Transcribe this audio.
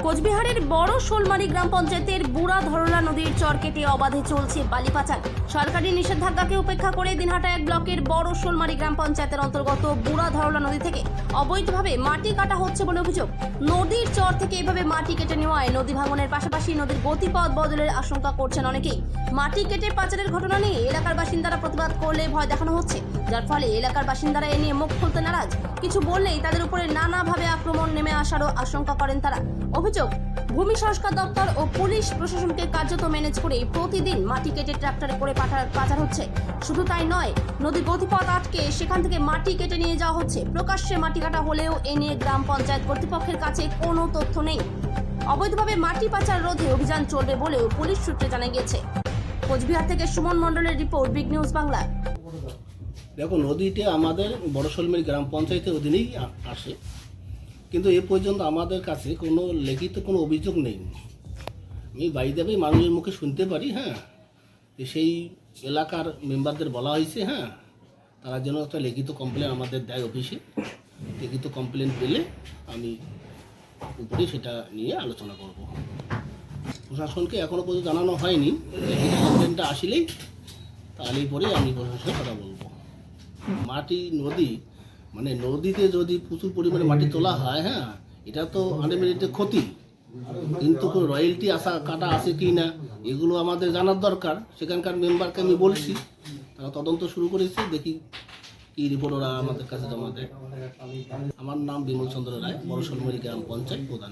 কোচবিহারের বড় শোলমারি গ্রাম পঞ্চায়েতের বুড়া ধরলা নদীর চর কেটে অবাধে চলছে বালি পাচার। সরকারি নিষেধাজ্ঞাকে উপেক্ষা করে দিনহাটা 1 ব্লকের বড় শোলমারি গ্রাম পঞ্চায়েতের অন্তর্গত বুড়া ধরলা নদী থেকে অবৈধভাবে মাটি কাটা হচ্ছে বলে অভিযোগ। নদীর চর থেকে এভাবে মাটি কেটে নেওয়ায় নদী ভাঙনের পাশাপাশি নদীর গতিপথ বদলের আশঙ্কা করছেন অনেকেই। মাটি কেটে পাচারের ঘটনা নিয়ে এলাকার বাসিন্দারা প্রতিবাদ করলে ভয় দেখানো হচ্ছে, যার ফলে এলাকার বাসিন্দারা এ নিয়ে মুখ খুলতে নারাজ। কিছু বললেই তাদের উপরে নানাভাবে আক্রমণ নেমে আসারও আশঙ্কা করেন তারা। অভিযোগ, ভূমি সংস্কার দপ্তর ও পুলিশ প্রশাসনকে কার্যত ম্যানেজ করে প্রতিদিন মাটি কেটে ট্রাক্টরে করে পাচার হচ্ছে। শুধু তাই নয়, নদীর গতিপথ আটকে সেখান থেকে মাটি কেটে নিয়ে যাওয়া হচ্ছে। প্রকাশ্যে মাটি কাটা হলেও এ নিয়ে গ্রাম পঞ্চায়েত কর্তৃপক্ষের কাছে কোনো তথ্য নেই। অবৈধভাবে মাটি পাচার রোধে অভিযান চলবে বলেও পুলিশ সূত্রে জানা গিয়েছে। কোচবিহার থেকে সুমন মণ্ডলের রিপোর্ট, বিগ নিউজ বাংলা। দেখো, নদীতে আমাদের বড় শোলমারি গ্রাম পঞ্চায়েতের অধীনেই আসে, কিন্তু এ পর্যন্ত আমাদের কাছে কোনো লিখিত কোনো অভিযোগ নেই। আমি বাড়িতে মানুষের মুখে শুনতে পারি, যে সেই এলাকার মেম্বারদের বলা হয়েছে, তারা যেন একটা লিখিত কমপ্লেন আমাদের দেয় অফিসে। লিখিত কমপ্লেন পেলে আমি উপরে সেটা নিয়ে আলোচনা করব। প্রশাসনকে এখনও পর্যন্ত জানানো হয়নি। লিখিত কমপ্লেনটা আসলেই তাহলেই পরে আমি প্রশাসনের কথা বলবো। মাটি নদীতে যদি প্রচুর পরিমাণে মাটি তোলা হয়, এটা তো আলটিমেটলি ক্ষতি, কিন্তু কোনো রয়্যালটি কাটা আছে কি না এগুলো আমাদের জানার দরকার। সেখানকার মেম্বারকে আমি বলছি, তারা তদন্ত শুরু করেছে, দেখি কি রিপোর্ট ওরা আমাদের কাছে জমা দেয়। আমার নাম বিমল চন্দ্র রায়, বড় শোলমারি গ্রাম পঞ্চায়েত প্রধান।